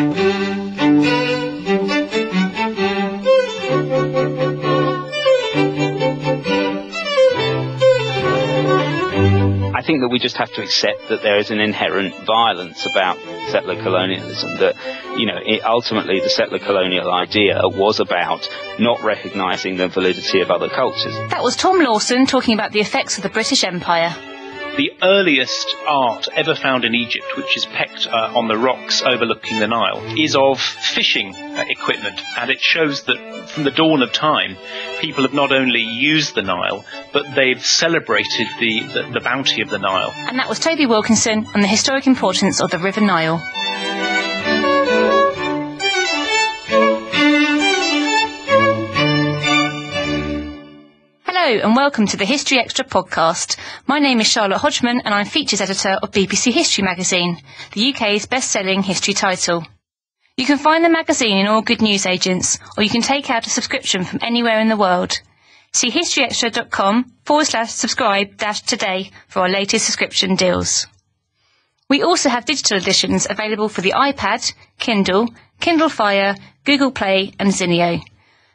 I think that we just have to accept that there is an inherent violence about settler colonialism, that, ultimately the settler colonial idea was about not recognising the validity of other cultures. That was Tom Lawson talking about the effects of the British Empire. The earliest art ever found in Egypt, which is pecked on the rocks overlooking the Nile, is of fishing equipment, and it shows that from the dawn of time, people have not only used the Nile, but they've celebrated the bounty of the Nile. And that was Toby Wilkinson on the historic importance of the River Nile. Hello and welcome to the History Extra podcast. My name is Charlotte Hodgman and I'm features editor of BBC History magazine, the UK's best-selling history title. You can find the magazine in all good newsagents, or you can take out a subscription from anywhere in the world. See historyextra.com/subscribe-today for our latest subscription deals. We also have digital editions available for the iPad, Kindle, Kindle Fire, Google Play and Zinio.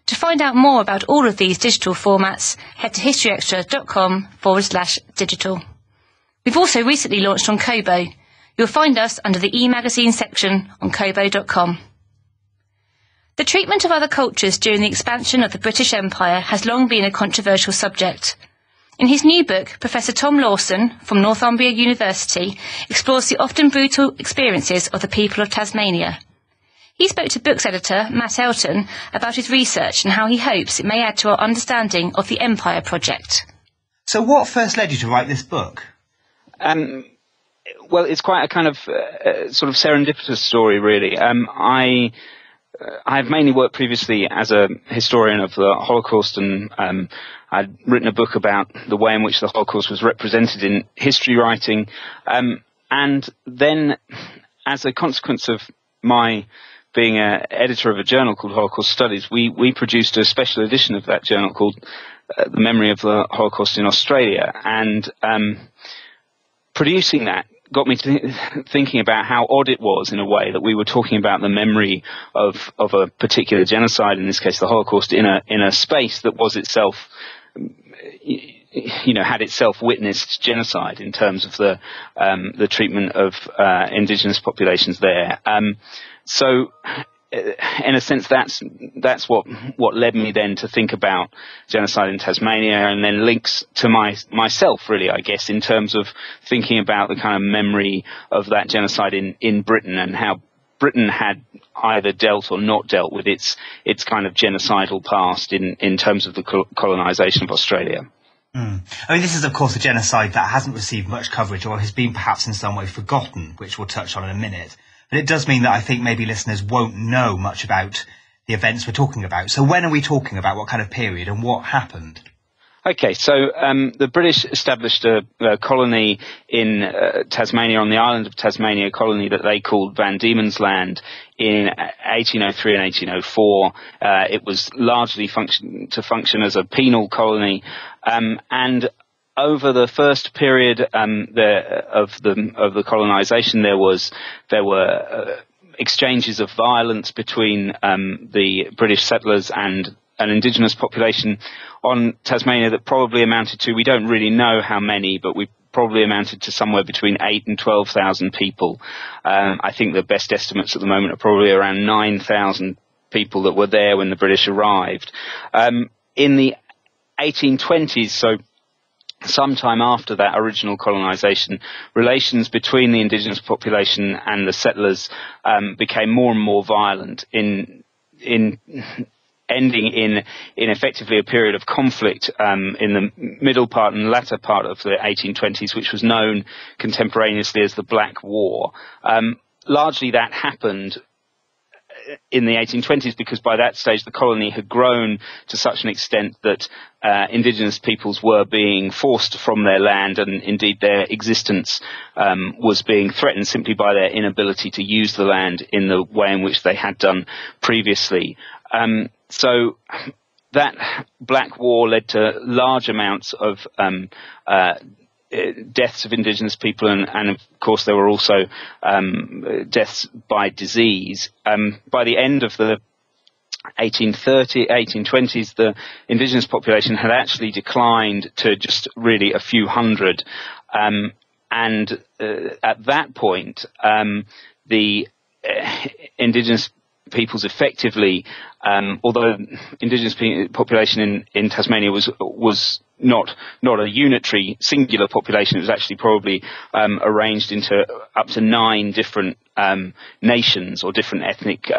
To find out more about all of these digital formats, head to historyextra.com/digital. We've also recently launched on Kobo. You'll find us under the e-magazine section on kobo.com. The treatment of other cultures during the expansion of the British Empire has long been a controversial subject. In his new book, Professor Tom Lawson from Northumbria University explores the often brutal experiences of the people of Tasmania. He spoke to books editor Matt Elton about his research and how he hopes it may add to our understanding of the Empire Project. So what first led you to write this book? Well, it's quite a kind of sort of serendipitous story, really. I've mainly worked previously as a historian of the Holocaust, and I'd written a book about the way in which the Holocaust was represented in history writing. And then, as a consequence of my being an editor of a journal called Holocaust Studies, we produced a special edition of that journal called The Memory of the Holocaust in Australia. And producing that got me thinking about how odd it was, in a way, that we were talking about the memory of a particular genocide, in this case the Holocaust, in a space that was itself, had itself witnessed genocide in terms of the treatment of indigenous populations there. So, in a sense, that's what led me then to think about genocide in Tasmania, and then links to myself, really, I guess, in terms of thinking about the kind of memory of that genocide in Britain, and how Britain had either dealt or not dealt with its kind of genocidal past in terms of the colonisation of Australia. I mean, this is, of course, a genocide that hasn't received much coverage, or has been perhaps in some way forgotten, which we'll touch on in a minute. But it does mean that I think maybe listeners won't know much about the events we're talking about. So when are we talking about? What kind of period and what happened? Okay, so the British established a colony in Tasmania, on the island of Tasmania, a colony that they called Van Diemen's Land, in 1803 and 1804. It was largely to function as a penal colony, and over the first period of the colonisation, there were exchanges of violence between the British settlers and an indigenous population on Tasmania that probably amounted to, we don't really know how many, but we probably amounted to somewhere between 8,000 and 12,000 people. I think the best estimates at the moment are probably around 9,000 people that were there when the British arrived. In the 1820s, so sometime after that original colonisation, relations between the indigenous population and the settlers became more and more violent, ending in effectively a period of conflict in the middle part and latter part of the 1820s, which was known contemporaneously as the Black War. Largely that happened in the 1820s because by that stage the colony had grown to such an extent that indigenous peoples were being forced from their land, and indeed their existence was being threatened simply by their inability to use the land in the way in which they had done previously. So that Black War led to large amounts of deaths of indigenous people, and of course there were also deaths by disease. By the end of the 1820s, the indigenous population had actually declined to just really a few hundred. And at that point, the indigenous peoples effectively, although indigenous population in Tasmania was not a unitary singular population, it was actually probably arranged into up to 9 different nations or different ethnic,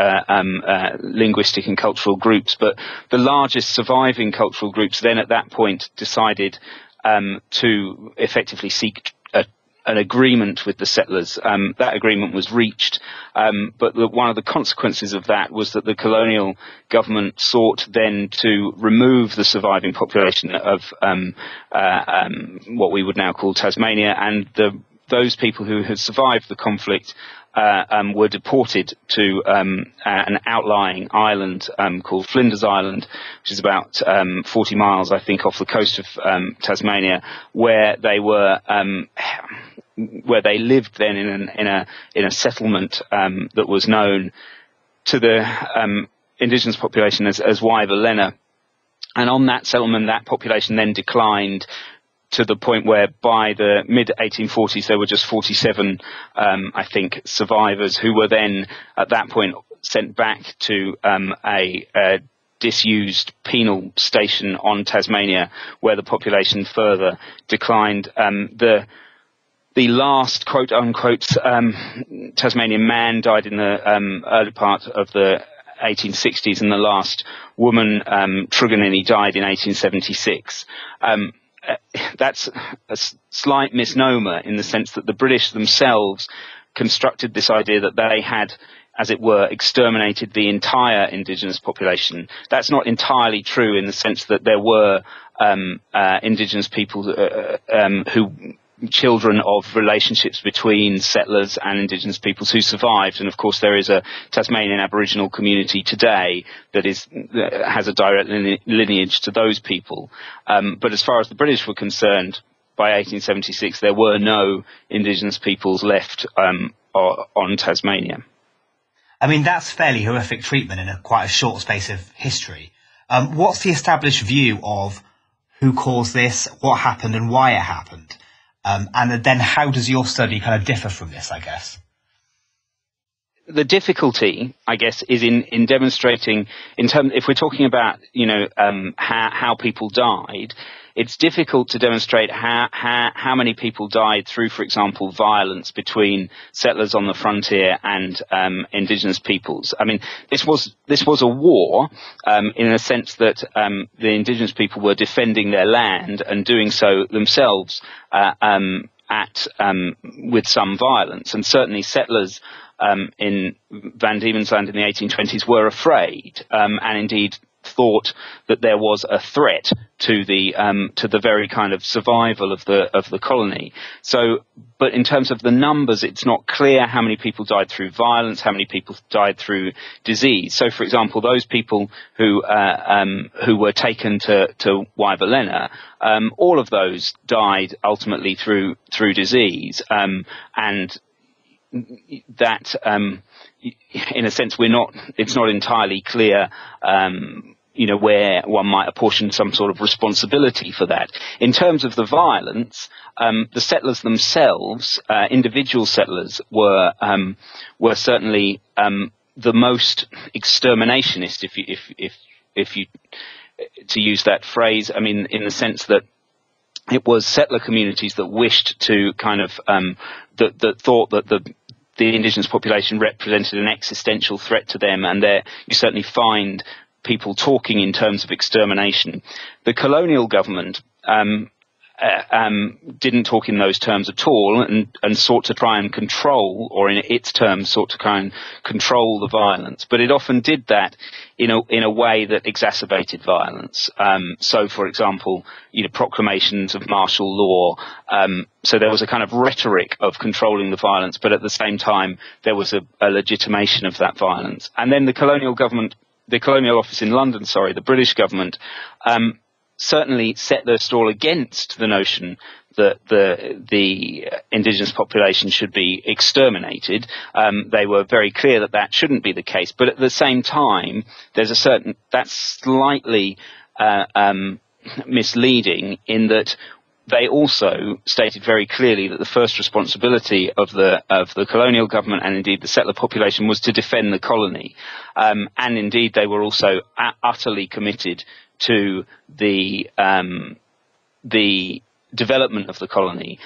linguistic and cultural groups. But the largest surviving cultural groups then at that point decided to effectively seek an agreement with the settlers. That agreement was reached, but one of the consequences of that was that the colonial government sought then to remove the surviving population of what we would now call Tasmania, and those people who had survived the conflict were deported to an outlying island called Flinders Island, which is about 40 miles, I think, off the coast of Tasmania, where they were where they lived then in a settlement that was known to the indigenous population as Wyverlena. And on that settlement, that population then declined to the point where by the mid-1840s there were just 47, I think, survivors who were then at that point sent back to a disused penal station on Tasmania, where the population further declined. The last quote-unquote Tasmanian man died in the early part of the 1860s, and the last woman, Truganini, died in 1876. That's a slight misnomer in the sense that the British themselves constructed this idea that they had, as it were, exterminated the entire indigenous population. That's not entirely true in the sense that there were indigenous people children of relationships between settlers and indigenous peoples who survived, and of course there is a Tasmanian Aboriginal community today that has a direct lineage to those people. But as far as the British were concerned, by 1876 there were no indigenous peoples left on Tasmania. I mean, that's fairly horrific treatment in quite a short space of history. What's the established view of who caused this, what happened, and why it happened? And then how does your study kind of differ from this, I guess? The difficulty, I guess, is in demonstrating, if we're talking about, how people died, it's difficult to demonstrate how many people died through, for example, violence between settlers on the frontier and indigenous peoples. I mean, this was a war in a sense that the indigenous people were defending their land and doing so themselves with some violence, and certainly settlers in Van Diemen's Land in the 1820s were afraid, and indeed thought that there was a threat to the very kind of survival of the colony. So, but in terms of the numbers, it's not clear how many people died through violence, how many people died through disease. So, for example, those people who were taken to Wyverlena, all of those died ultimately through disease, and that, in a sense, it's not entirely clear, where one might apportion some sort of responsibility for that. In terms of the violence, the settlers themselves, individual settlers, were certainly the most exterminationist, if you to use that phrase. I mean, in the sense that it was settler communities that wished to kind of that thought that the indigenous population represented an existential threat to them, and there you certainly find people talking in terms of extermination. The colonial government didn't talk in those terms at all, and sought to try and control, or in its terms sought to try and control the violence. But it often did that in a way that exacerbated violence. So, for example, proclamations of martial law. So there was a kind of rhetoric of controlling the violence, but at the same time there was a legitimation of that violence. And then the colonial office in London, the British government, certainly set their stall against the notion that the indigenous population should be exterminated. They were very clear that that shouldn't be the case. But at the same time, that's slightly misleading in that they also stated very clearly that the first responsibility of the colonial government and indeed the settler population was to defend the colony. And indeed they were also utterly committed to the development of the colony,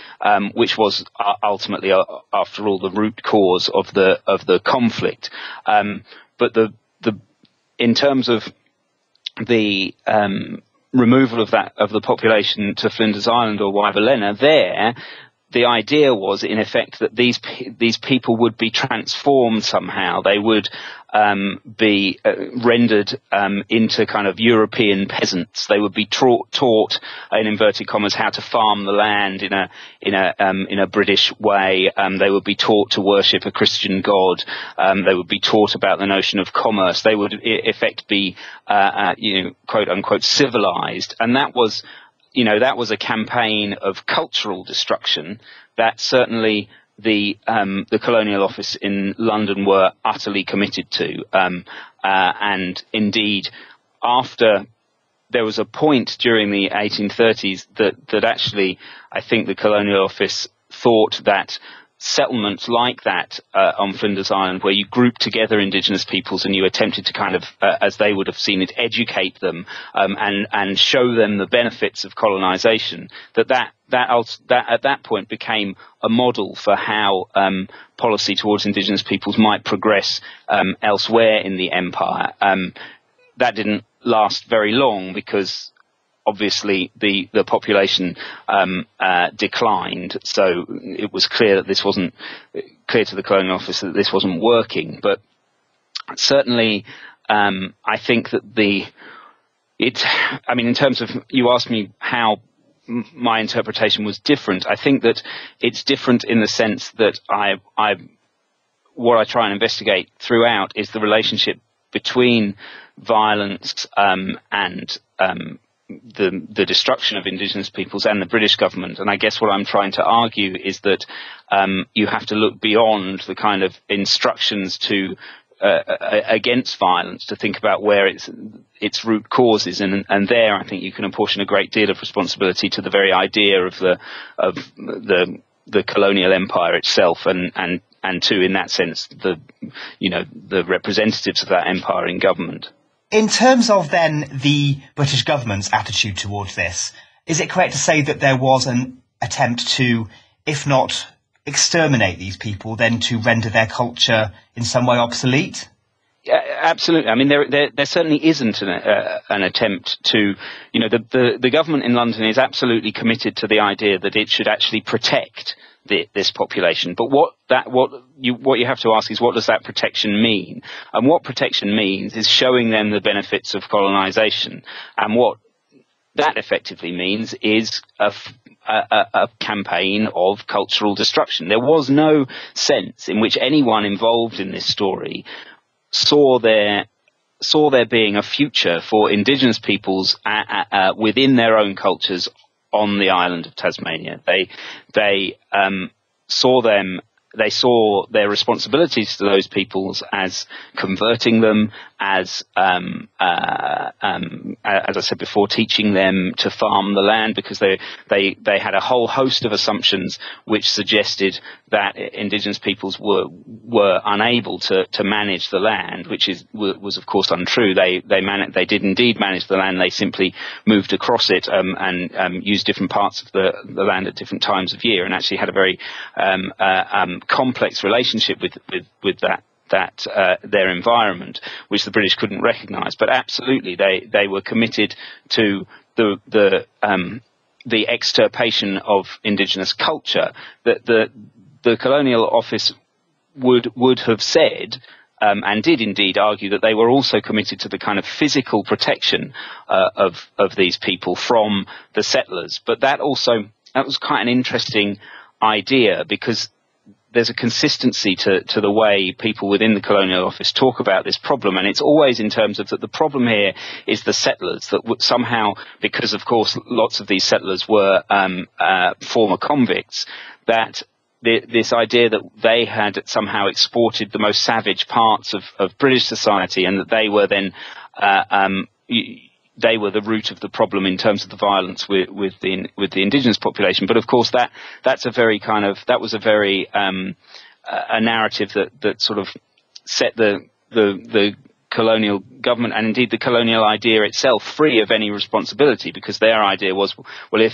which was ultimately, after all, the root cause of the conflict. But in terms of the removal of the population to Flinders Island or Waivulena, the idea was, in effect, that these people would be transformed somehow. They would be rendered into kind of European peasants. They would be taught, in inverted commas, how to farm the land in a British way. They would be taught to worship a Christian god. They would be taught about the notion of commerce. They would, in effect, be quote unquote civilized, and that was a campaign of cultural destruction that certainly the Colonial Office in London were utterly committed to. And indeed, after there was a point during the 1830s that actually I think the Colonial Office thought that settlements like that on Flinders Island, where you grouped together indigenous peoples and you attempted to kind of, as they would have seen it, educate them and show them the benefits of colonization, that at that point became a model for how policy towards indigenous peoples might progress elsewhere in the empire. That didn't last very long because obviously the population declined, so it was clear that this wasn't clear to the Colonial Office that this wasn't working. But certainly I think that in terms of, you asked me how my interpretation was different. I think that it's different in the sense that what I try and investigate throughout is the relationship between violence and the destruction of indigenous peoples and the British government. And I guess what I'm trying to argue is that you have to look beyond the kind of instructions to against violence to think about where its root causes, and there I think you can apportion a great deal of responsibility to the very idea of the colonial empire itself, and to, in that sense, the representatives of that empire in government. In terms of then the British government's attitude towards this, is it correct to say that there was an attempt to, if not exterminate these people, then to render their culture in some way obsolete? Yeah, absolutely. I mean, there certainly isn't an attempt to, the government in London is absolutely committed to the idea that it should actually protect this population. But what you have to ask is, what does that protection mean? And what protection means is showing them the benefits of colonization. And what that effectively means is a campaign of cultural destruction. There was no sense in which anyone involved in this story saw there being a future for indigenous peoples within their own cultures on the island of Tasmania. They saw their responsibilities to those peoples as converting them, as I said before, teaching them to farm the land, because they had a whole host of assumptions which suggested that indigenous peoples were unable to manage the land, which was of course untrue. They did indeed manage the land. They simply moved across it and used different parts of the land at different times of year, and actually had a very complex relationship with their environment, which the British couldn't recognise. But absolutely, they were committed to the extirpation of indigenous culture. That the Colonial Office would have said, and did indeed argue, that they were also committed to the kind of physical protection of these people from the settlers. But that was quite an interesting idea, because there's a consistency to the way people within the Colonial Office talk about this problem, and it's always in terms of that the problem here is the settlers, that somehow, because of course lots of these settlers were former convicts, that this idea that they had somehow exported the most savage parts of British society, and that they were then they were the root of the problem in terms of the violence with the indigenous population. But of course, that was a very a narrative that sort of set the colonial government, and indeed the colonial idea itself, free of any responsibility, because their idea was, well,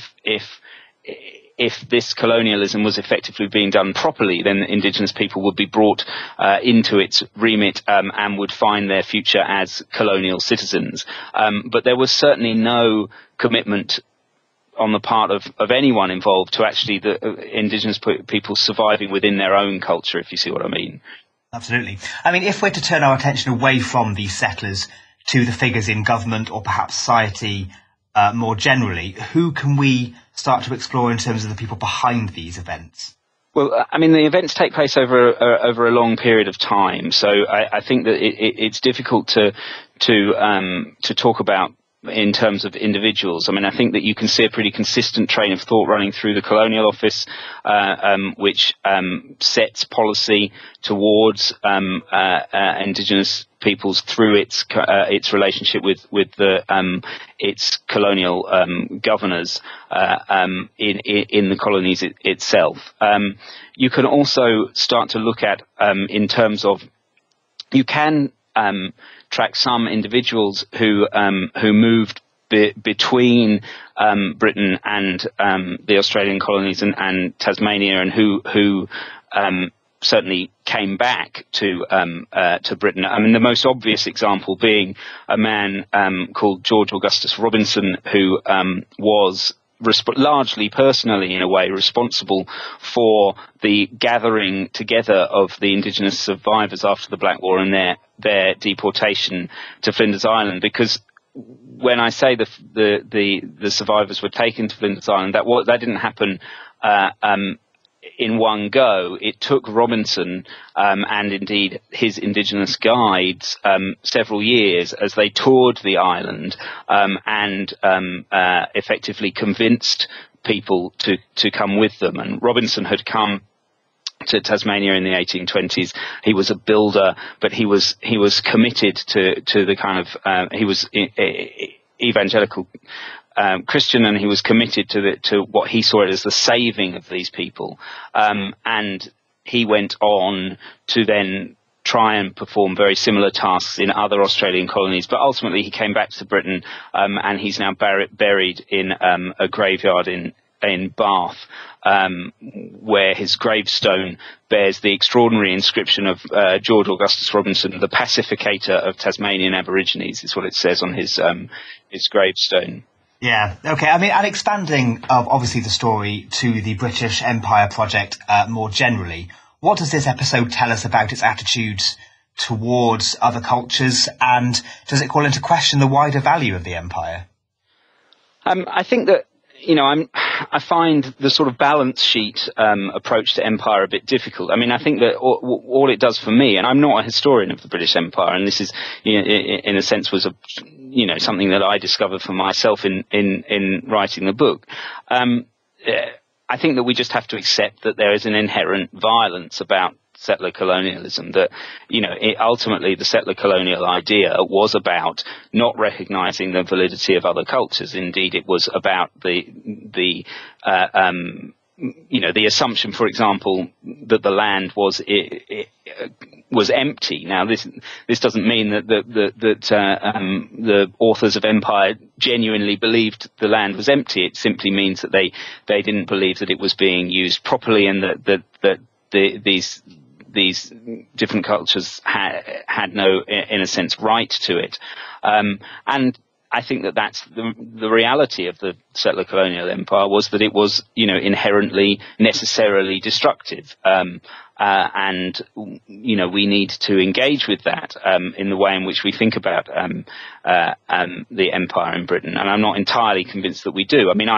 if this colonialism was effectively being done properly, then indigenous people would be brought into its remit and would find their future as colonial citizens. But there was certainly no commitment on the part of anyone involved to actually the indigenous people surviving within their own culture, if you see what I mean. Absolutely. I mean, if we're to turn our attention away from these settlers to the figures in government or perhaps society more generally, who can we start to explore in terms of the people behind these events? Well, I mean, the events take place over a long period of time, so I think that it's difficult to talk about in terms of individuals. I mean, I think that you can see a pretty consistent train of thought running through the Colonial Office, which sets policy towards indigenous peoples through its relationship with its colonial governors in the colonies itself. You can also start to look at in terms of, you can track some individuals who moved between Britain and the Australian colonies and Tasmania, and who certainly came back to Britain. I mean, the most obvious example being a man called George Augustus Robinson, who was largely personally, in a way, responsible for the gathering together of the indigenous survivors after the Black War and their deportation to Flinders Island. Because when I say the survivors were taken to Flinders Island, that didn't happen in one go. It took Robinson and indeed his indigenous guides several years as they toured the island and effectively convinced people to come with them. And Robinson had come to Tasmania in the 1820s. He was a builder, but he was committed to the kind of he was evangelical Christian, and he was committed to what he saw as the saving of these people. And he went on to then try and perform very similar tasks in other Australian colonies. But ultimately he came back to Britain, and he's now buried in a graveyard in Bath, where his gravestone bears the extraordinary inscription of George Augustus Robinson, the pacificator of Tasmanian aborigines, is what it says on his gravestone. Yeah, okay. I mean, and expanding obviously the story to the British Empire project more generally, what does this episode tell us about its attitudes towards other cultures, and does it call into question the wider value of the empire? I think that, I find the sort of balance sheet approach to empire a bit difficult. I mean, I think that all it does for me, and I'm not a historian of the British Empire, and this is, in a sense, was something that I discovered for myself in writing the book. I think that we just have to accept that there is an inherent violence about settler colonialism, that ultimately the settler colonial idea was about not recognizing the validity of other cultures. Indeed, it was about the assumption, the example, that the land was empty. Now, this doesn't mean that the authors of Empire genuinely believed the land was empty. It simply means that they didn't believe that it was being used properly, and that these different cultures had no, in a sense, right to it. And I think that that's the reality of the settler colonial empire, was that it was, inherently, necessarily destructive. And we need to engage with that in the way in which we think about the empire in Britain. And I'm not entirely convinced that we do. I mean,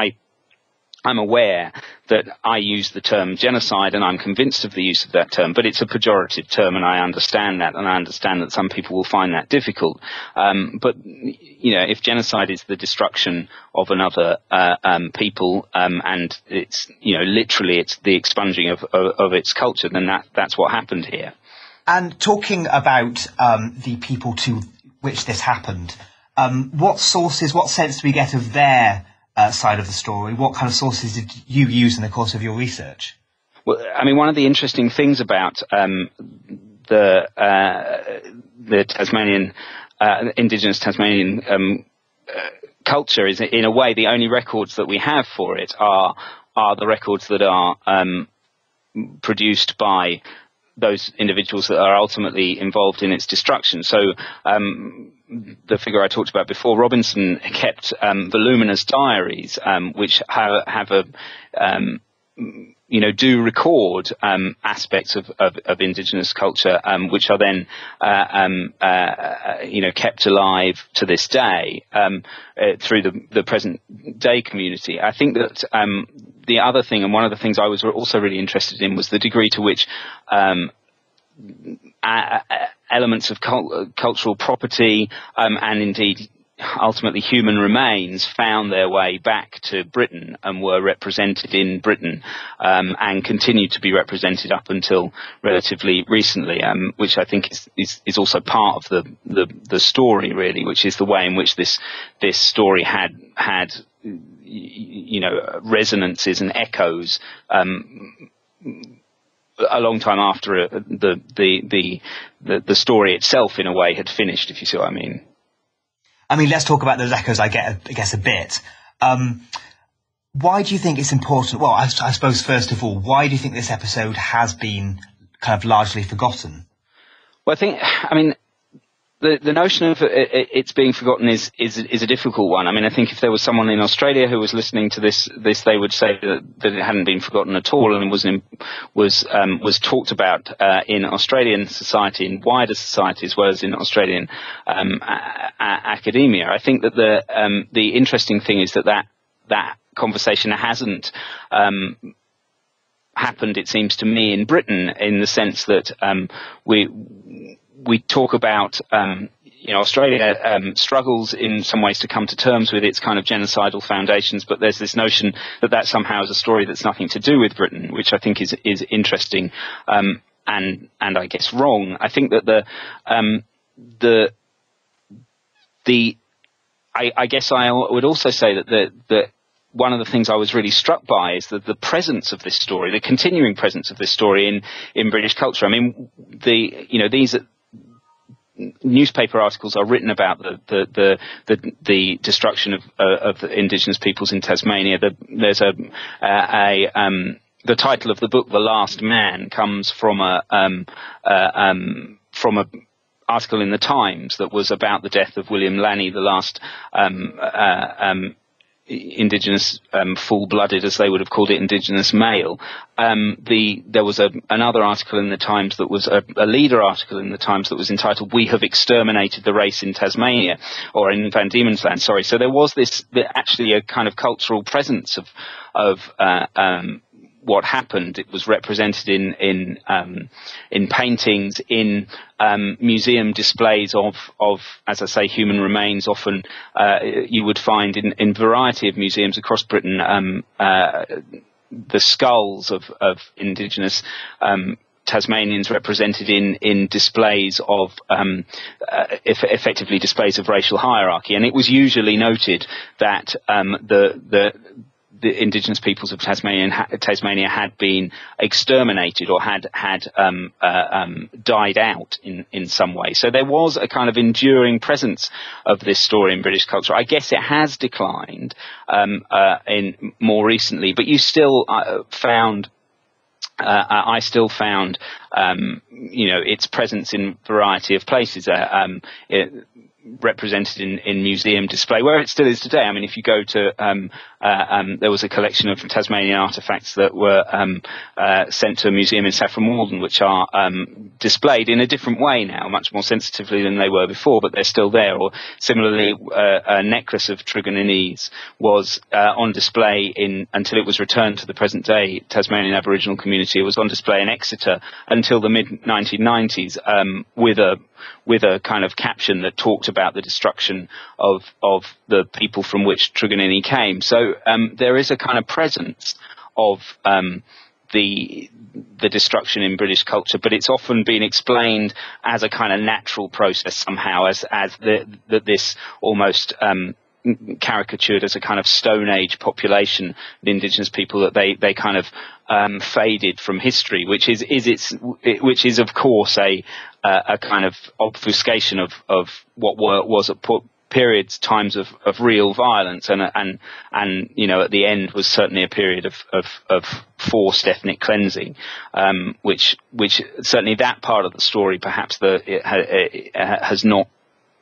I'm aware that I use the term genocide, and I'm convinced of the use of that term, but it's a pejorative term, and I understand that, and I understand that some people will find that difficult. But if genocide is the destruction of another people, and it's literally it's the expunging of its culture, then that's what happened here. And talking about the people to which this happened, what sense do we get of their side of the story? What kind of sources did you use in the course of your research? Well, I mean, one of the interesting things about the Tasmanian indigenous Tasmanian culture is, in a way, the only records that we have for it are the records that are produced by those individuals that are ultimately involved in its destruction. So the figure I talked about before, Robinson, kept voluminous diaries which have do record aspects of indigenous culture, which are then kept alive to this day through the present day community. I think that the other thing, and one of the things I was also really interested in, was the degree to which elements of cultural property and indeed ultimately human remains found their way back to Britain and were represented in Britain and continued to be represented up until relatively recently, which I think is also part of the story, really, which is the way in which this story had resonances and echoes a long time after the story itself, in a way, had finished, if you see what I mean. I mean, let's talk about those echoes, I guess, a bit. Why do you think it's important? Well, I suppose, first of all, why do you think this episode has been kind of largely forgotten? Well, I mean, the notion of it's being forgotten is a difficult one. I mean, I think if there was someone in Australia who was listening to this, they would say that it hadn't been forgotten at all, and was talked about in Australian society, in wider society, as well as in Australian academia. I think that the interesting thing is that conversation hasn't happened, it seems to me, in Britain, in the sense that we talk about, Australia struggles in some ways to come to terms with its kind of genocidal foundations, but there's this notion that somehow is a story that's nothing to do with Britain, which I think is interesting and I guess wrong. I think that I guess I would also say that one of the things I was really struck by is the presence of this story, the continuing presence of this story in British culture. I mean, these newspaper articles are written about the destruction of the indigenous peoples in Tasmania. There's the title of the book, The Last Man, comes from a article in the Times that was about the death of William Lanney, the last indigenous full-blooded, as they would have called it, indigenous male. There was another article in the Times that was a leader article in the Times that was entitled "We Have Exterminated the Race in Tasmania," or in Van Diemen's Land. Sorry. So there was actually a kind of cultural presence of what happened. It was represented in paintings, in museum displays of, as I say, human remains. Often you would find in a variety of museums across Britain the skulls of indigenous Tasmanians represented in displays of effectively displays of racial hierarchy. And it was usually noted that the indigenous peoples of Tasmania had been exterminated or had died out in some way. So there was a kind of enduring presence of this story in British culture. I guess it has declined in more recently, but you still found. I still found, its presence in a variety of places. Represented in museum display, where it still is today. I mean, if you go to there was a collection of Tasmanian artefacts that were sent to a museum in Saffron Walden, which are displayed in a different way now, much more sensitively than they were before, but they're still there. Or similarly, a necklace of Truganini's was on display until it was returned to the present day Tasmanian Aboriginal community. It was on display in Exeter until the mid-1990s, with a kind of caption that talked about the destruction of the people from which Truganini came. So there is a kind of presence of the destruction in British culture, but it's often been explained as a kind of natural process somehow, as this almost caricatured as a kind of Stone Age population, the indigenous people, that they kind of faded from history, which is of course a kind of obfuscation of what was at times of real violence, and at the end was certainly a period of forced ethnic cleansing, which certainly that part of the story perhaps it has not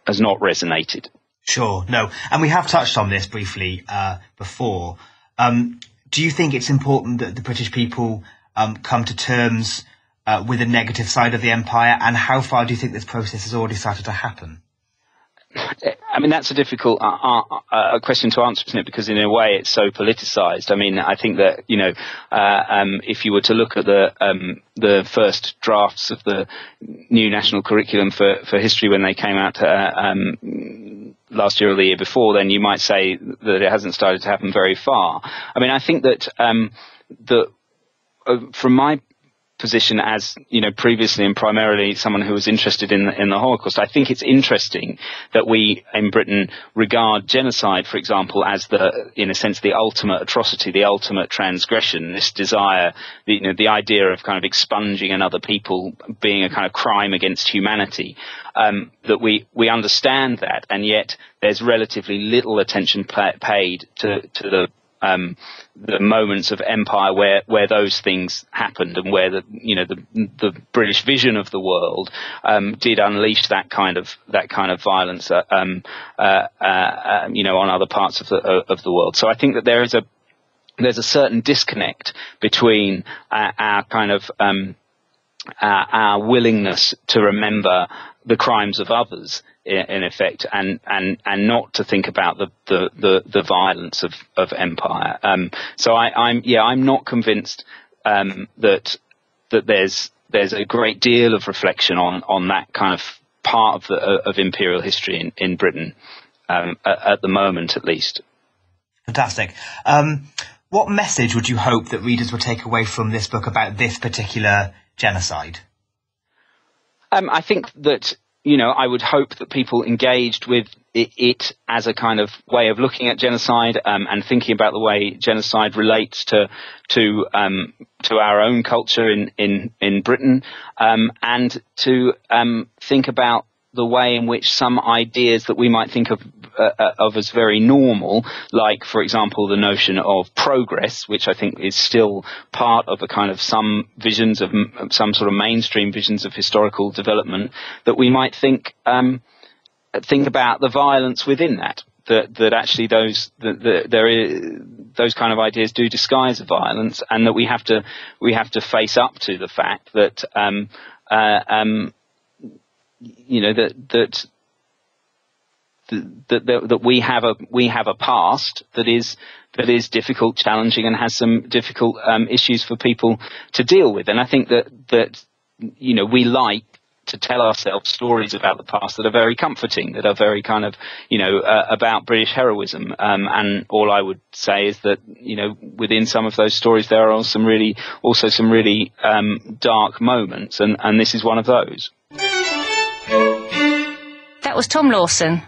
resonated. Sure, no. And we have touched on this briefly before. Do you think it's important that the British people come to terms with the negative side of the empire? And how far do you think this process has already started to happen? I mean, that's a difficult question to answer, isn't it? Because in a way it's so politicized. I mean, I think that, if you were to look at the first drafts of the new national curriculum for history when they came out last year or the year before, then you might say that it hasn't started to happen very far. I mean, I think that from my position as, previously and primarily someone who was interested in the Holocaust, I think it's interesting that we in Britain regard genocide, for example, as in a sense, the ultimate atrocity, the ultimate transgression, this desire, the idea of kind of expunging another people being a kind of crime against humanity, that we understand that, and yet there's relatively little attention paid to the moments of empire where those things happened, and where the British vision of the world did unleash that kind of violence on other parts of the world. So I think that there's a certain disconnect between our kind of our willingness to remember the crimes of others, in effect, and not to think about the violence of empire. So I'm not convinced that there's a great deal of reflection on that kind of part of imperial history in Britain at the moment, at least. Fantastic. What message would you hope that readers will take away from this book about this particular genocide? I think that, I would hope that people engaged with it as a kind of way of looking at genocide, and thinking about the way genocide relates to our own culture in Britain, and to think about the way in which some ideas that we might think of as very normal, like, for example, the notion of progress, which I think is still part of a kind of some visions of some sort of mainstream visions of historical development, that we might think about the violence within that. That actually those kind of ideas do disguise violence, and that we have to face up to the fact that that we have a past that is difficult, challenging, and has some difficult issues for people to deal with. And I think that we like to tell ourselves stories about the past that are very comforting, that are very kind of about British heroism. And all I would say is that within some of those stories there are some really dark moments, and this is one of those. That was Tom Lawson.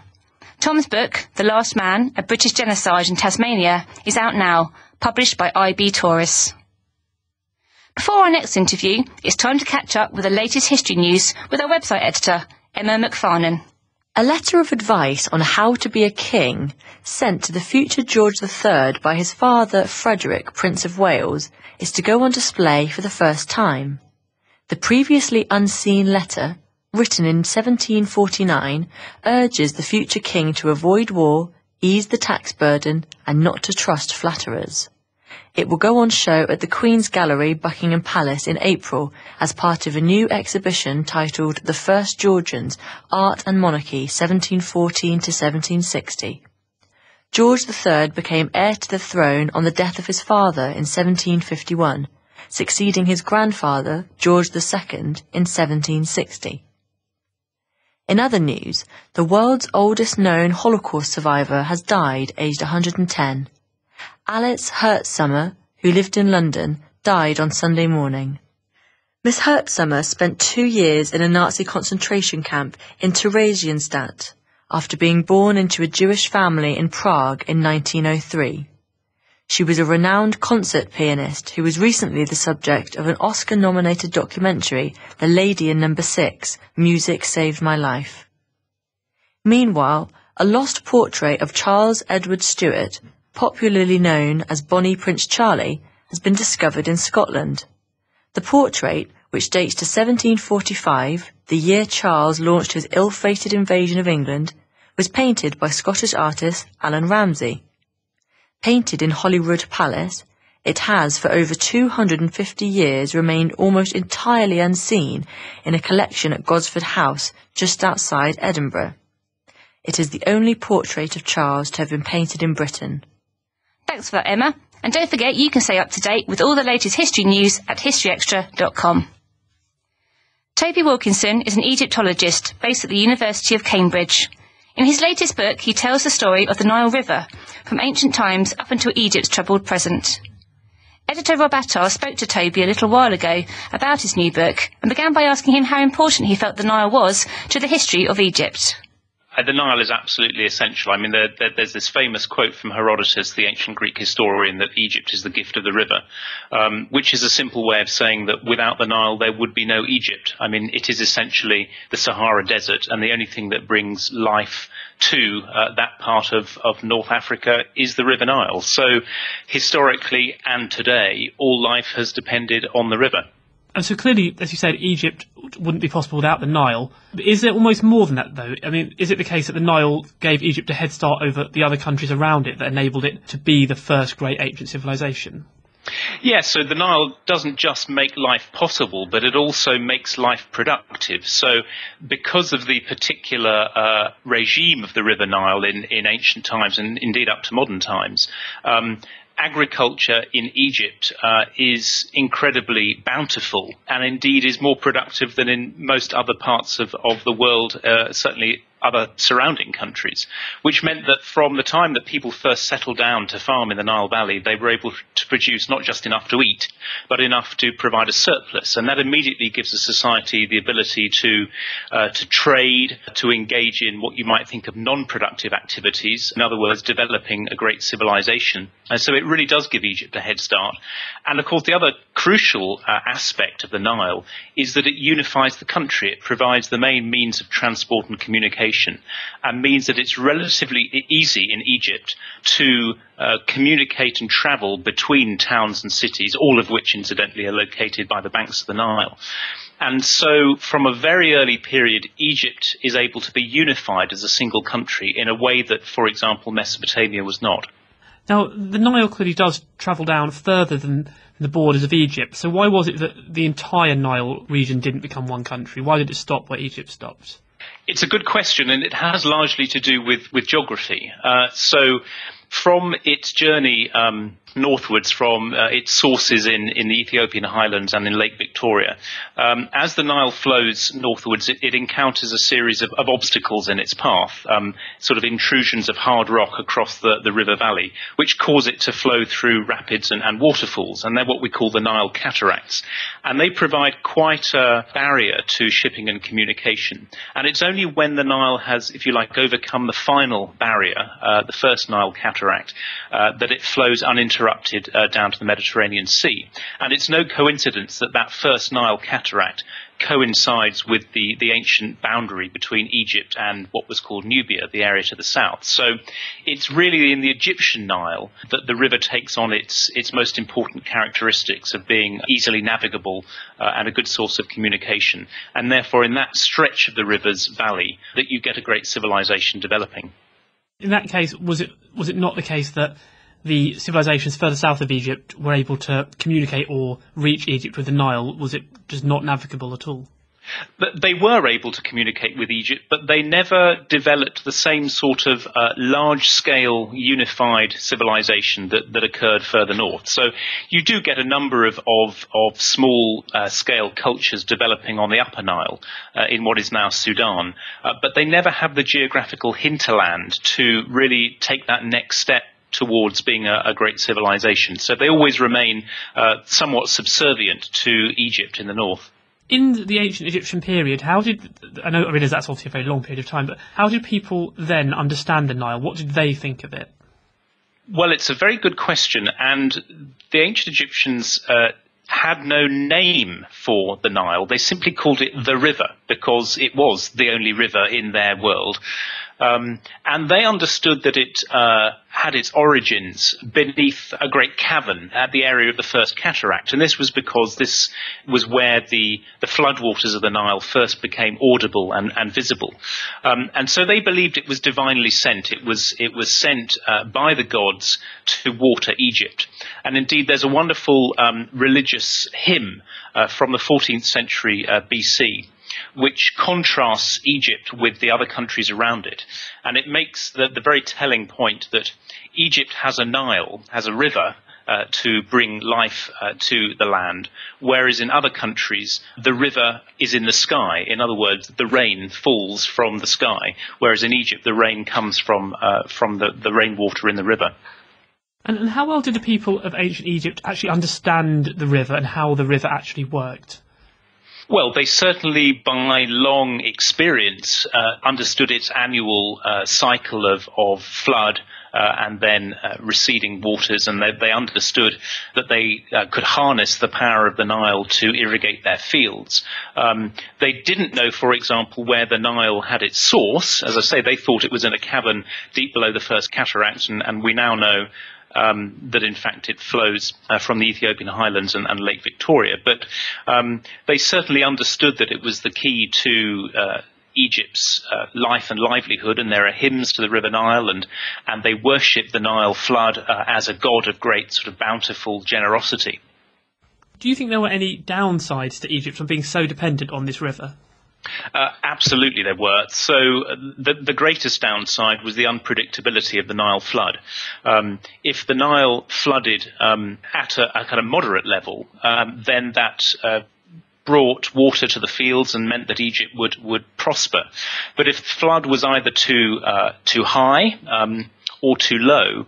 Tom's book, The Last Man, A British Genocide in Tasmania, is out now, published by IB Tauris. Before our next interview, it's time to catch up with the latest history news with our website editor, Emma McFarnon. A letter of advice on how to be a king, sent to the future George III by his father Frederick, Prince of Wales, is to go on display for the first time. The previously unseen letter, written in 1749, urges the future king to avoid war, ease the tax burden and not to trust flatterers. It will go on show at the Queen's Gallery, Buckingham Palace in April as part of a new exhibition titled The First Georgians, Art and Monarchy 1714 to 1760. George III became heir to the throne on the death of his father in 1751, succeeding his grandfather, George II, in 1760. In other news, the world's oldest known Holocaust survivor has died aged 110. Alice Hertzsummer, who lived in London, died on Sunday morning. Miss Hertzsummer spent 2 years in a Nazi concentration camp in Theresienstadt after being born into a Jewish family in Prague in 1903. She was a renowned concert pianist who was recently the subject of an Oscar-nominated documentary, The Lady in Number 6, Music Saved My Life. Meanwhile, a lost portrait of Charles Edward Stuart, popularly known as Bonnie Prince Charlie, has been discovered in Scotland. The portrait, which dates to 1745, the year Charles launched his ill-fated invasion of England, was painted by Scottish artist Alan Ramsay. Painted in Holyrood Palace, it has for over 250 years remained almost entirely unseen in a collection at Gosford House just outside Edinburgh. It is the only portrait of Charles to have been painted in Britain. Thanks for that, Emma. And don't forget you can stay up to date with all the latest history news at historyextra.com. Toby Wilkinson is an Egyptologist based at the University of Cambridge. In his latest book, he tells the story of the Nile River, from ancient times up until Egypt's troubled present. Editor Rob Attar spoke to Toby a little while ago about his new book and began by asking him how important he felt the Nile was to the history of Egypt. The Nile is absolutely essential. I mean, there's this famous quote from Herodotus, the ancient Greek historian, that Egypt is the gift of the river, which is a simple way of saying that without the Nile there would be no Egypt. I mean, it is essentially the Sahara Desert, and the only thing that brings life to that part of North Africa is the River Nile. So historically and today, all life has depended on the river. And so clearly, as you said, Egypt wouldn't be possible without the Nile. Is there almost more than that, though? I mean, is it the case that the Nile gave Egypt a head start over the other countries around it that enabled it to be the first great ancient civilization? Yes, so the Nile doesn't just make life possible, but it also makes life productive. So because of the particular regime of the River Nile in ancient times, and indeed up to modern times, agriculture in Egypt is incredibly bountiful and indeed is more productive than in most other parts of the world, certainly other surrounding countries, which meant that from the time that people first settled down to farm in the Nile Valley, they were able to produce not just enough to eat, but enough to provide a surplus. And that immediately gives a society the ability to trade, to engage in what you might think of non-productive activities, in other words, developing a great civilization. And so it really does give Egypt a head start. And of course, the other crucial aspect of the Nile is that it unifies the country. It provides the main means of transport and communication, and means that it's relatively easy in Egypt to communicate and travel between towns and cities, all of which incidentally are located by the banks of the Nile. And so from a very early period, Egypt is able to be unified as a single country in a way that, for example, Mesopotamia was not. Now, the Nile clearly does travel down further than the borders of Egypt. So why was it that the entire Nile region didn't become one country? Why did it stop where Egypt stopped? It's a good question, and it has largely to do with geography. So from its journey northwards from its sources in the Ethiopian highlands and in Lake Victoria, as the Nile flows northwards, it encounters a series of obstacles in its path, sort of intrusions of hard rock across the river valley, which cause it to flow through rapids and waterfalls, and they're what we call the Nile cataracts. And they provide quite a barrier to shipping and communication. And it's only when the Nile has, if you like, overcome the final barrier, the first Nile cataract, that it flows uninterrupted down to the Mediterranean Sea. And it's no coincidence that that first Nile cataract coincides with the ancient boundary between Egypt and what was called Nubia, the area to the south. So it's really in the Egyptian Nile that the river takes on its most important characteristics of being easily navigable and a good source of communication. And therefore in that stretch of the river's valley that you get a great civilization developing. In that case, was it not the case that the civilizations further south of Egypt were able to communicate or reach Egypt with the Nile? Was it just not navigable at all? They were able to communicate with Egypt, but they never developed the same sort of large-scale unified civilization that occurred further north. So you do get a number of small-scale cultures developing on the Upper Nile in what is now Sudan, but they never have the geographical hinterland to really take that next step towards being a great civilization. So they always remain somewhat subservient to Egypt in the north. In the ancient Egyptian period, that's obviously a very long period of time, but how did people then understand the Nile? What did they think of it? Well, it's a very good question, and the ancient Egyptians had no name for the Nile. They simply called it the river because it was the only river in their world. And they understood that it had its origins beneath a great cavern at the area of the first cataract. And this was because this was where the floodwaters of the Nile first became audible and visible. And so they believed it was divinely sent. It was sent by the gods to water Egypt. And indeed, there's a wonderful religious hymn from the 14th century BC, which contrasts Egypt with the other countries around it. And it makes the very telling point that Egypt has a Nile, has a river, to bring life to the land, whereas in other countries, the river is in the sky. In other words, the rain falls from the sky, whereas in Egypt, the rain comes from the rainwater in the river. And how well did the people of ancient Egypt actually understand the river and how the river actually worked? Well, they certainly, by long experience, understood its annual cycle of flood and then receding waters, and they understood that they could harness the power of the Nile to irrigate their fields. They didn't know, for example, where the Nile had its source. As I say, they thought it was in a cavern deep below the first cataract, and we now know that in fact it flows from the Ethiopian highlands and Lake Victoria. But they certainly understood that it was the key to Egypt's life and livelihood, and there are hymns to the River Nile, and they worship the Nile flood as a god of great sort of bountiful generosity. Do you think there were any downsides to Egypt from being so dependent on this river? Absolutely there were. So the greatest downside was the unpredictability of the Nile flood. If the Nile flooded at a kind of moderate level, then that brought water to the fields and meant that Egypt would prosper. But if the flood was either too high or too low,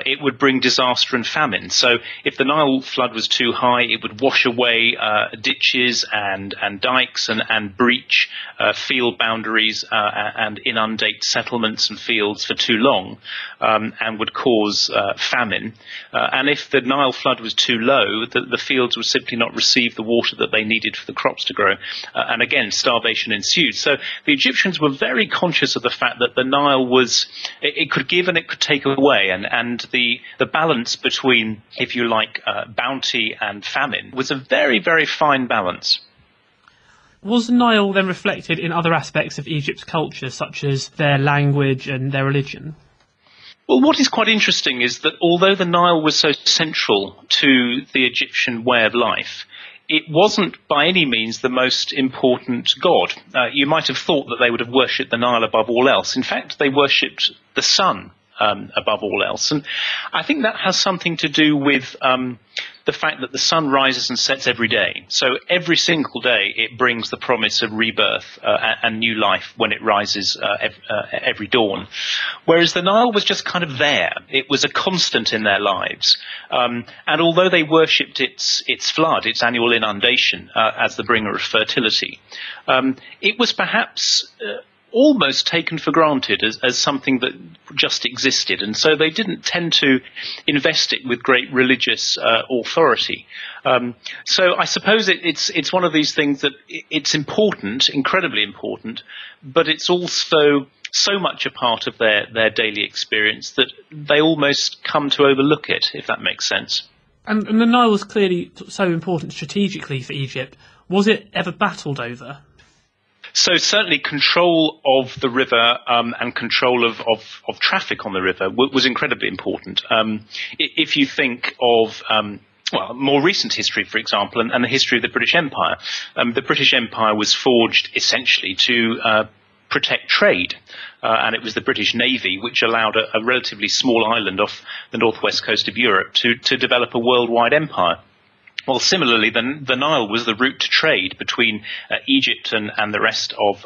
it would bring disaster and famine. So if the Nile flood was too high, it would wash away ditches and dikes and breach field boundaries and inundate settlements and fields for too long and would cause famine. And if the Nile flood was too low, the fields would simply not receive the water that they needed for the crops to grow. And again, starvation ensued. So the Egyptians were very conscious of the fact that the Nile it could give and it could take away, and the balance between, if you like, bounty and famine was a very, very fine balance. Was the Nile then reflected in other aspects of Egypt's culture, such as their language and their religion? Well, what is quite interesting is that although the Nile was so central to the Egyptian way of life, it wasn't by any means the most important god. You might have thought that they would have worshipped the Nile above all else. In fact, they worshipped the sun above all else. And I think that has something to do with the fact that the sun rises and sets every day. So every single day it brings the promise of rebirth and new life when it rises every dawn. Whereas the Nile was just kind of there. It was a constant in their lives. And although they worshipped its flood, its annual inundation, as the bringer of fertility, it was perhaps almost taken for granted as something that just existed, and so they didn't tend to invest it with great religious authority. So I suppose it's one of these things that it's important, incredibly important, but it's also so much a part of their daily experience that they almost come to overlook it, if that makes sense. And the Nile was clearly so important strategically for Egypt. Was it ever battled over? So certainly control of the river and control of traffic on the river was incredibly important. If you think of more recent history, for example, and the history of the British Empire, the British Empire was forged essentially to protect trade. And it was the British Navy which allowed a relatively small island off the northwest coast of Europe to develop a worldwide empire. Well, similarly, the Nile was the route to trade between Egypt and the rest of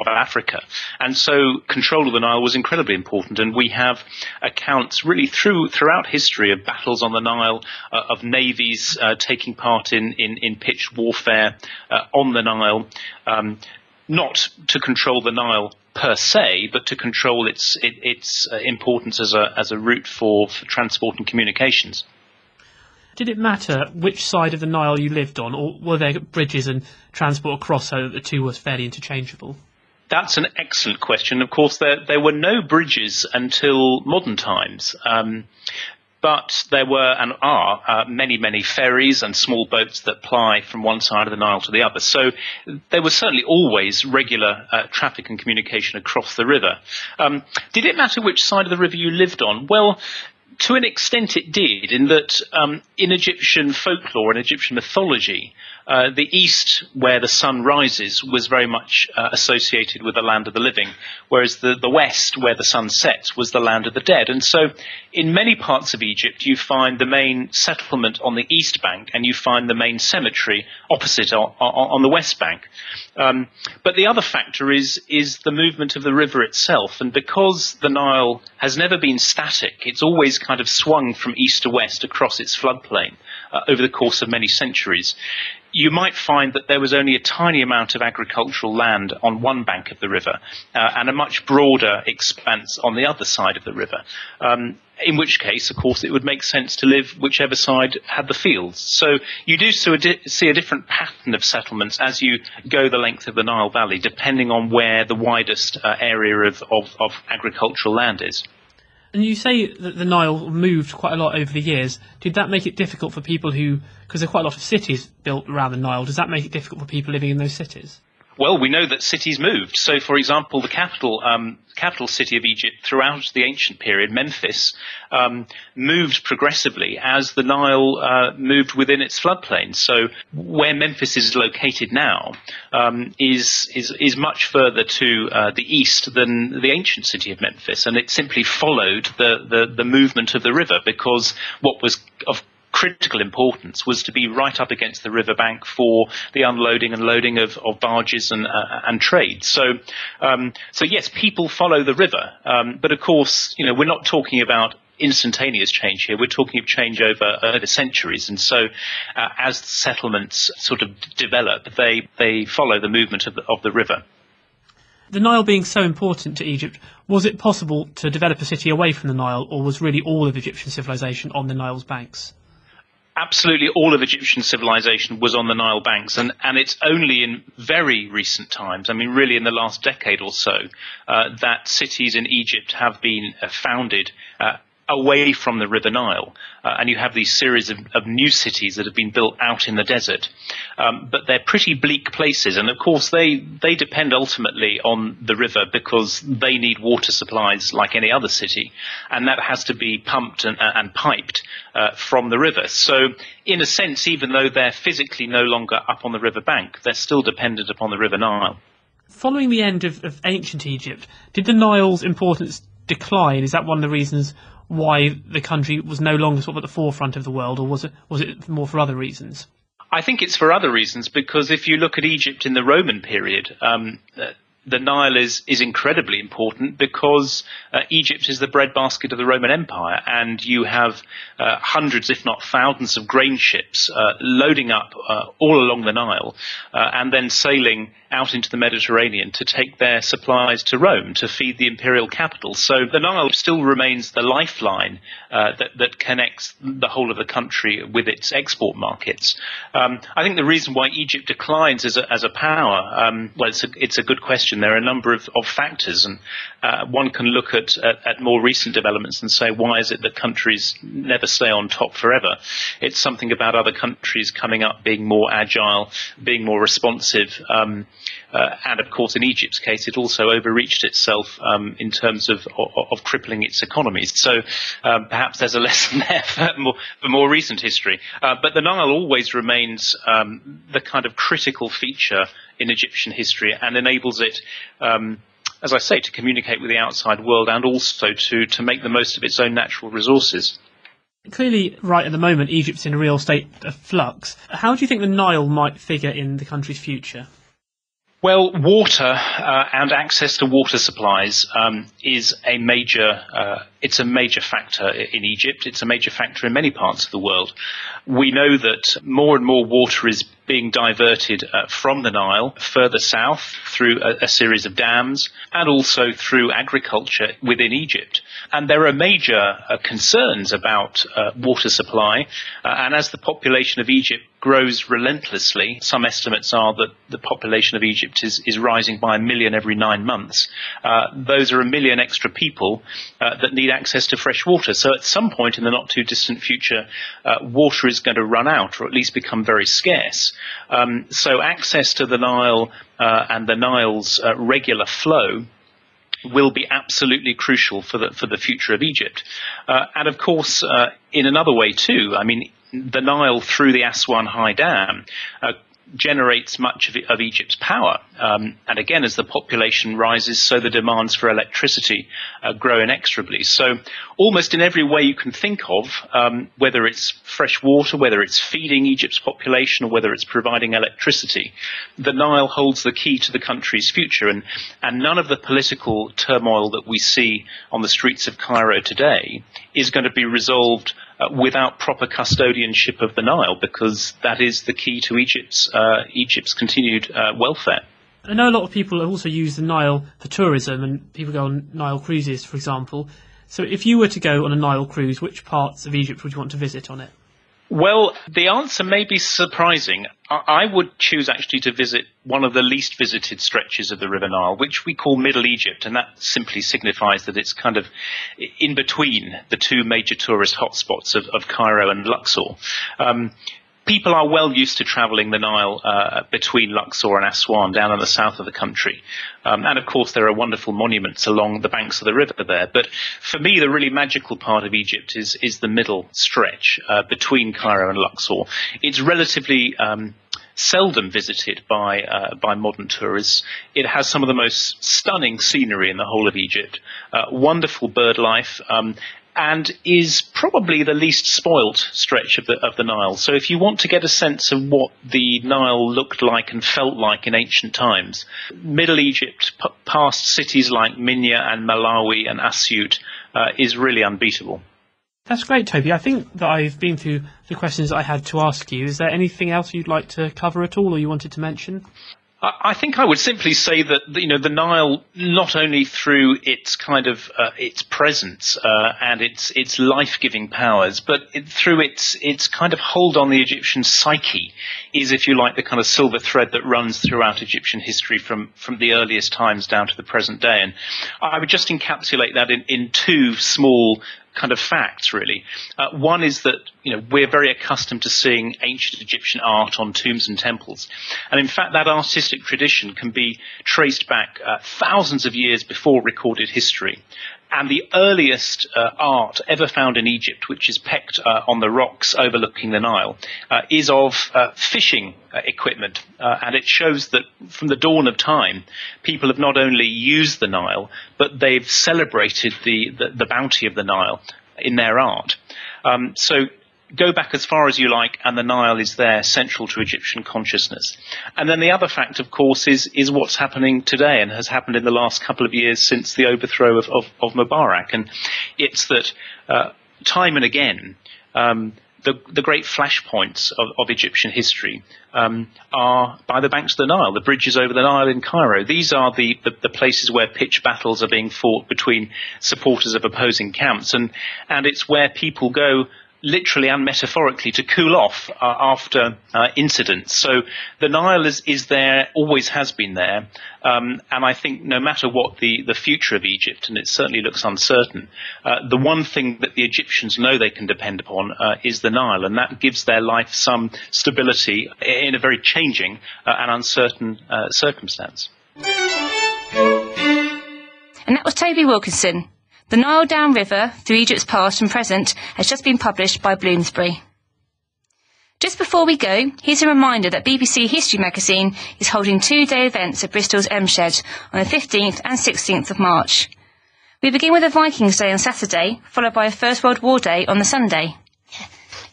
Africa. And so control of the Nile was incredibly important. And we have accounts really throughout history of battles on the Nile, of navies taking part in pitched warfare on the Nile, not to control the Nile per se, but to control its importance as a route for transport and communications. Did it matter which side of the Nile you lived on, or were there bridges and transport across so that the two was fairly interchangeable? That's an excellent question. Of course, there were no bridges until modern times. But there were and are many, many ferries and small boats that ply from one side of the Nile to the other. So there was certainly always regular traffic and communication across the river. Did it matter which side of the river you lived on? Well, to an extent it did, in that in Egyptian folklore and Egyptian mythology, the east, where the sun rises, was very much associated with the land of the living, whereas the west, where the sun sets, was the land of the dead. And so in many parts of Egypt, you find the main settlement on the east bank, and you find the main cemetery opposite on the west bank. But the other factor is the movement of the river itself. And because the Nile has never been static, it's always kind of swung from east to west across its floodplain over the course of many centuries. You might find that there was only a tiny amount of agricultural land on one bank of the river and a much broader expanse on the other side of the river. In which case, of course, it would make sense to live whichever side had the fields. So you do see a different pattern of settlements as you go the length of the Nile Valley, depending on where the widest area of agricultural land is. And you say that the Nile moved quite a lot over the years. Did that make it difficult for people because there are quite a lot of cities built around the Nile, does that make it difficult for people living in those cities? Well, we know that cities moved. So, for example, the capital city of Egypt throughout the ancient period, Memphis, moved progressively as the Nile moved within its floodplain. So where Memphis is located now is much further to the east than the ancient city of Memphis, and it simply followed the movement of the river, because what was of critical importance was to be right up against the riverbank for the unloading and loading of barges and trade. So yes, people follow the river, but of course, we're not talking about instantaneous change here. We're talking of change over centuries, and so as settlements sort of develop, they follow the movement of the river. The Nile being so important to Egypt, was it possible to develop a city away from the Nile, or was really all of Egyptian civilization on the Nile's banks? Absolutely all of Egyptian civilization was on the Nile banks, and it's only in very recent times, I mean really in the last decade or so, that cities in Egypt have been founded away from the River Nile, and you have these series of new cities that have been built out in the desert, but they're pretty bleak places, and of course they depend ultimately on the river because they need water supplies like any other city, and that has to be pumped and piped from the river. So in a sense, even though they're physically no longer up on the river bank, they're still dependent upon the River Nile. Following the end of ancient Egypt, did the Nile's importance decline? Is that one of the reasons why the country was no longer sort of at the forefront of the world, or was it more for other reasons? I think it's for other reasons, because if you look at Egypt in the Roman period, the Nile is incredibly important because Egypt is the breadbasket of the Roman Empire, and you have hundreds, if not thousands, of grain ships loading up all along the Nile and then sailing out into the Mediterranean to take their supplies to Rome to feed the imperial capital. So the Nile still remains the lifeline that connects the whole of the country with its export markets. I think the reason why Egypt declines as a power, well, it's a good question. There are a number of factors, and one can look at more recent developments and say, why is it that countries never stay on top forever? It's something about other countries coming up, being more agile, being more responsive, And of course, in Egypt's case, it also overreached itself in terms of crippling its economies. So perhaps there's a lesson there for more recent history. But the Nile always remains the kind of critical feature in Egyptian history and enables it, as I say, to communicate with the outside world and also to make the most of its own natural resources. Clearly, right at the moment, Egypt's in a real state of flux. How do you think the Nile might figure in the country's future? Well, water and access to water supplies is a major factor in Egypt. It's a major factor in many parts of the world. We know that more and more water is being diverted from the Nile further south through a series of dams and also through agriculture within Egypt. And there are major concerns about water supply. And as the population of Egypt grows relentlessly, some estimates are that the population of Egypt is rising by 1 million every 9 months. Those are 1 million extra people that need access to fresh water. So at some point in the not too distant future, water is going to run out or at least become very scarce. So access to the Nile and the Nile's regular flow will be absolutely crucial for the future of Egypt. And of course, in another way too, I mean, the Nile through the Aswan High Dam generates much of Egypt's power. And again, as the population rises, so the demands for electricity grow inexorably. So almost in every way you can think of, whether it's fresh water, whether it's feeding Egypt's population, or whether it's providing electricity, the Nile holds the key to the country's future. And none of the political turmoil that we see on the streets of Cairo today is going to be resolved without proper custodianship of the Nile, because that is the key to Egypt's continued welfare. I know a lot of people also use the Nile for tourism, and people go on Nile cruises, for example. So if you were to go on a Nile cruise, which parts of Egypt would you want to visit on it? Well, the answer may be surprising. I would choose actually to visit one of the least visited stretches of the River Nile, which we call Middle Egypt, and that simply signifies that it's kind of in between the two major tourist hotspots of Cairo and Luxor. People are well used to travelling the Nile between Luxor and Aswan down in the south of the country. And of course there are wonderful monuments along the banks of the river there. But for me, the really magical part of Egypt is the middle stretch between Cairo and Luxor. It's relatively seldom visited by modern tourists. It has some of the most stunning scenery in the whole of Egypt, wonderful bird life, and is probably the least spoilt stretch of the Nile. So if you want to get a sense of what the Nile looked like and felt like in ancient times, Middle Egypt, past cities like Minya and Malawi and Asyut, is really unbeatable. That's great, Toby. I think that I've been through the questions I had to ask you. Is there anything else you'd like to cover at all, or you wanted to mention? I think I would simply say that, you know, the Nile, not only through its kind of its presence and its life-giving powers, but through its kind of hold on the Egyptian psyche, is, if you like, the kind of silver thread that runs throughout Egyptian history from the earliest times down to the present day. And I would just encapsulate that in two small kind of facts, really. One is that, you know, we're very accustomed to seeing ancient Egyptian art on tombs and temples. And in fact, that artistic tradition can be traced back thousands of years before recorded history. And the earliest art ever found in Egypt, which is pecked on the rocks overlooking the Nile, is of fishing equipment. And it shows that from the dawn of time, people have not only used the Nile, but they've celebrated the bounty of the Nile in their art. So go back as far as you like, and the Nile is there, central to Egyptian consciousness. And then the other fact, of course, is what's happening today and has happened in the last couple of years since the overthrow of Mubarak. And it's that time and again, the great flashpoints of Egyptian history are by the banks of the Nile, the bridges over the Nile in Cairo. These are the places where pitched battles are being fought between supporters of opposing camps, and it's where people go literally and metaphorically, to cool off after incidents. So the Nile is there, always has been there, and I think no matter what the future of Egypt, and it certainly looks uncertain, the one thing that the Egyptians know they can depend upon is the Nile, and that gives their life some stability in a very changing and uncertain circumstance. And that was Toby Wilkinson. The Nile Down River, Through Egypt's Past and Present, has just been published by Bloomsbury. Just before we go, here's a reminder that BBC History magazine is holding 2-day events at Bristol's Shed on the 15th and 16th of March. We begin with a Vikings Day on Saturday, followed by a First World War Day on the Sunday.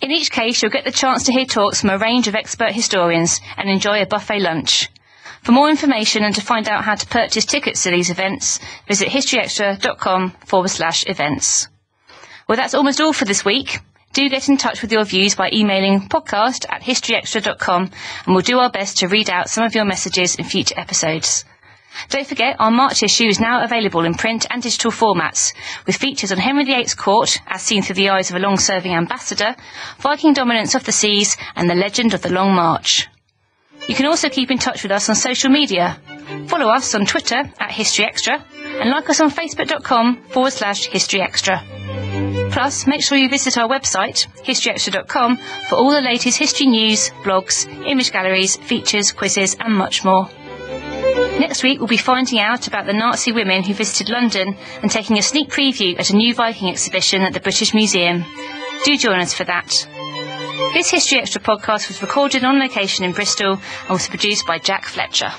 In each case, you'll get the chance to hear talks from a range of expert historians and enjoy a buffet lunch. For more information and to find out how to purchase tickets to these events, visit historyextra.com/events. Well, that's almost all for this week. Do get in touch with your views by emailing podcast@historyextra.com, and we'll do our best to read out some of your messages in future episodes. Don't forget, our March issue is now available in print and digital formats, with features on Henry VIII's court, as seen through the eyes of a long-serving ambassador, Viking dominance of the seas, and the legend of the Long March. You can also keep in touch with us on social media. Follow us on Twitter @HistoryExtra and like us on facebook.com/HistoryExtra. Plus, make sure you visit our website, historyextra.com, for all the latest history news, blogs, image galleries, features, quizzes and much more. Next week we'll be finding out about the Nazi women who visited London and taking a sneak preview at a new Viking exhibition at the British Museum. Do join us for that. This History Extra podcast was recorded on location in Bristol and was produced by Jack Fletcher.